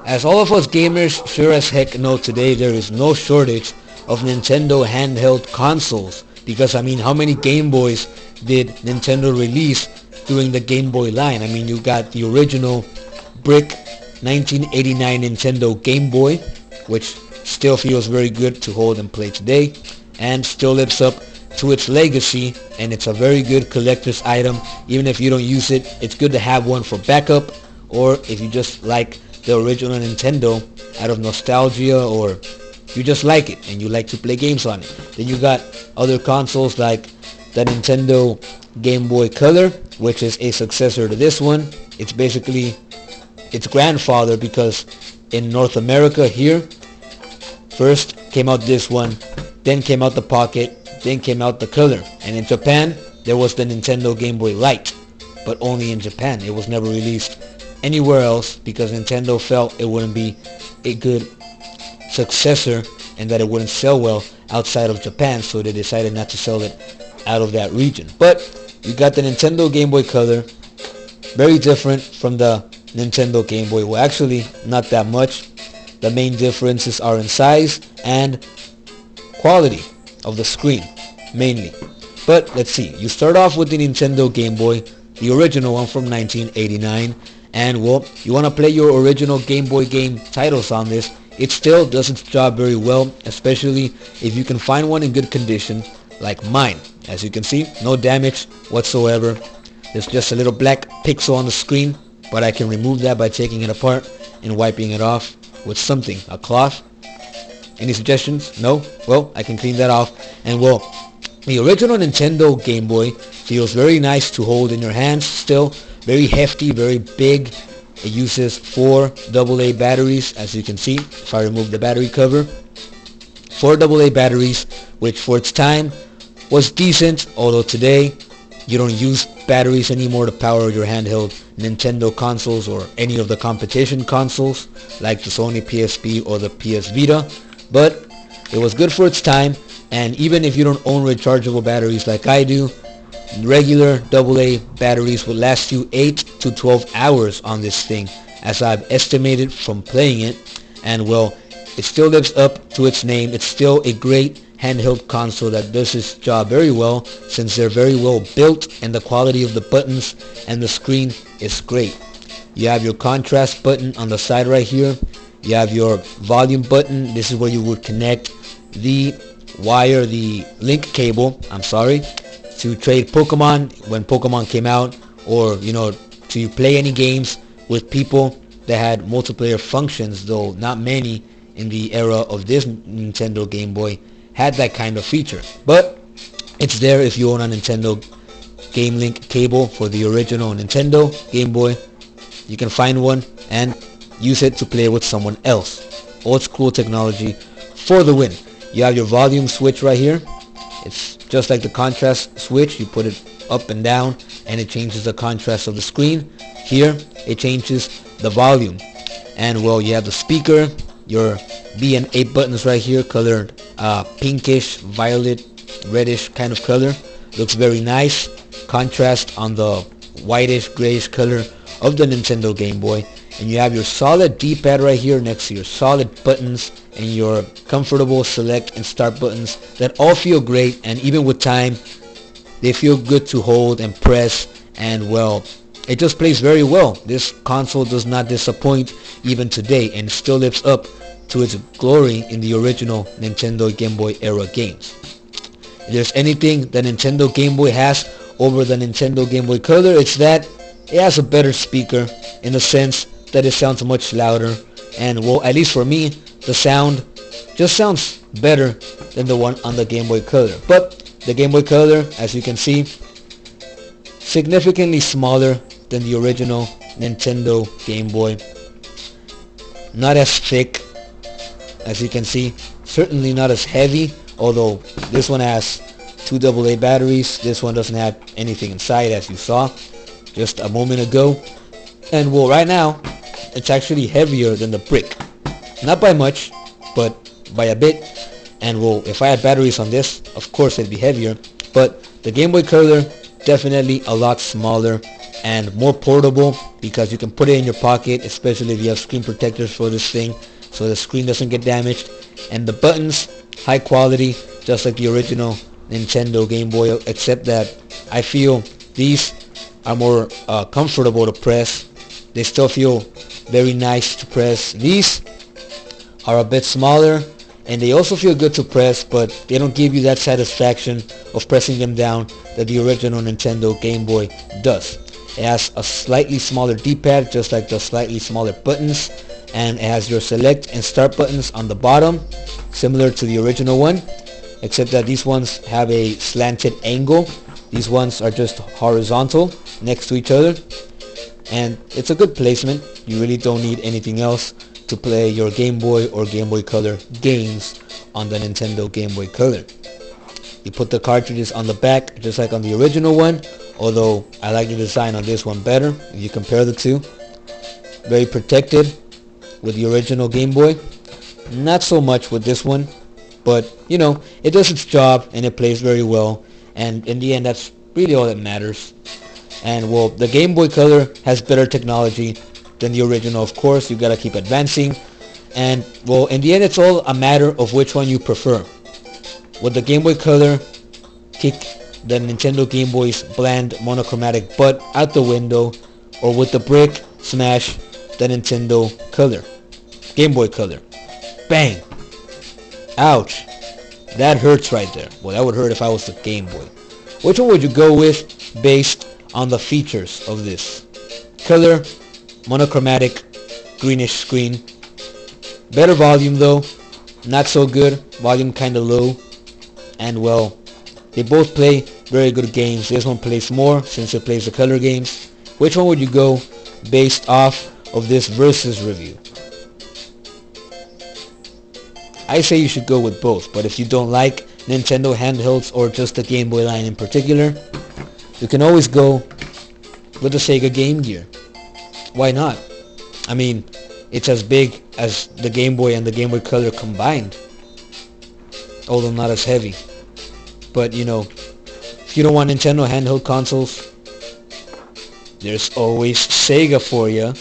As all of us gamers sure as heck know today, there is no shortage of Nintendo handheld consoles. Because I mean, how many Game Boys did Nintendo release during the Game Boy line? I mean, you got the original brick 1989 Nintendo Game Boy, which still feels very good to hold and play today, and still lives up to its legacy, and it's a very good collector's item. Even if you don't use it, it's good to have one for backup, or if you just like the original Nintendo out of nostalgia, or you just like it and you like to play games on it. Then you got other consoles like the Nintendo Game Boy Color, which is a successor to this one. It's basically its grandfather, because in North America here, first came out this one, then came out the Pocket, then came out the Color, and in Japan there was the Nintendo Game Boy Light, but only in Japan. It was never released anywhere else because Nintendo felt it wouldn't be a good successor and that it wouldn't sell well outside of Japan, so they decided not to sell it out of that region. But you got the Nintendo Game Boy Color, very different from the Nintendo Game Boy. Well, actually not that much. The main differences are in size and quality of the screen mainly. But let's see, you start off with the Nintendo Game Boy, the original one from 1989, and well, you want to play your original Game Boy game titles on this. It still does its job very well, especially if you can find one in good condition like mine. As you can see, no damage whatsoever. There's just a little black pixel on the screen, but I can remove that by taking it apart and wiping it off with something, a cloth. Any suggestions? No? Well, I can clean that off. And well, the original Nintendo Game Boy feels very nice to hold in your hands still. Very hefty, very big. It uses 4 AA batteries, as you can see if I remove the battery cover. 4 AA batteries, which for its time was decent, although today you don't use batteries anymore to power your handheld Nintendo consoles or any of the competition consoles like the Sony PSP or the PS Vita. But it was good for its time, and even if you don't own rechargeable batteries like I do, regular AA batteries will last you 8 to 12 hours on this thing, as I've estimated from playing it. And well, it still lives up to its name. It's still a great handheld console that does its job very well, since they're very well built and the quality of the buttons and the screen is great. You have your contrast button on the side right here. You have your volume button. This is where you would connect the wire, the link cable, to trade Pokemon when Pokemon came out, or to play any games with people that had multiplayer functions, though not many in the era of this Nintendo Game Boy had that kind of feature. But it's there if you own a Nintendo Game Link cable for the original Nintendo Game Boy. You can find one and use it to play with someone else. Old school technology for the win. You have your volume switch right here. It's just like the contrast switch. You put it up and down and it changes the contrast of the screen. Here it changes the volume. And well, you have the speaker, your B and A buttons right here, colored pinkish, violet, reddish kind of color. Looks very nice. Contrast on the whitish, grayish color of the Nintendo Game Boy. And you have your solid D-pad right here next to your solid buttons and your comfortable select and start buttons that all feel great, and even with time they feel good to hold and press, and well, it just plays very well. This console does not disappoint even today and still lives up to its glory in the original Nintendo Game Boy era games. If there's anything the Nintendo Game Boy has over the Nintendo Game Boy Color, it's that it has a better speaker, in the sense that it sounds much louder, and well, at least for me, the sound just sounds better than the one on the Game Boy Color. But the Game Boy Color, as you can see, significantly smaller than the original Nintendo Game Boy. Not as thick, as you can see, certainly not as heavy, although this one has 2 AA batteries. This one doesn't have anything inside, as you saw just a moment ago. And well, right now it's actually heavier than the brick, not by much, but by a bit. And well, if I had batteries on this, of course it'd be heavier, but the Game Boy Color definitely a lot smaller and more portable because you can put it in your pocket, especially if you have screen protectors for this thing so the screen doesn't get damaged. And the buttons, high quality, just like the original Nintendo Game Boy, except that I feel these are more comfortable to press. They still feel very nice to press. These are a bit smaller and they also feel good to press, but they don't give you that satisfaction of pressing them down that the original Nintendo Game Boy does. It has a slightly smaller D-pad, just like the slightly smaller buttons, and it has your select and start buttons on the bottom, similar to the original one, except that these ones have a slanted angle. These ones are just horizontal next to each other, and it's a good placement. You really don't need anything else to play your Game Boy or Game Boy Color games on the Nintendo Game Boy Color. You put the cartridges on the back just like on the original one, although I like the design on this one better if you compare the two. Very protected with the original Game Boy. Not so much with this one, but you know, it does its job and it plays very well, and in the end that's really all that matters. And well, the Game Boy Color has better technology than the original, of course. You gotta keep advancing, and well, in the end it's all a matter of which one you prefer. Would the Game Boy Color kick the Nintendo Game Boy's bland monochromatic butt out the window, or would the brick smash the Nintendo Color? Game Boy Color. Bang! Ouch! That hurts right there. Well, that would hurt if I was the Game Boy. Which one would you go with based on the features of this? Color, monochromatic, greenish screen. Better volume though, not so good, volume kinda low. And well, they both play very good games. This one plays more since it plays the color games. Which one would you go based off of this versus review? I say you should go with both, but if you don't like Nintendo handhelds or just the Game Boy line in particular, you can always go with the Sega Game Gear. Why not? I mean, it's as big as the Game Boy and the Game Boy Color combined, although not as heavy. But you know, if you don't want Nintendo handheld consoles, there's always Sega for you.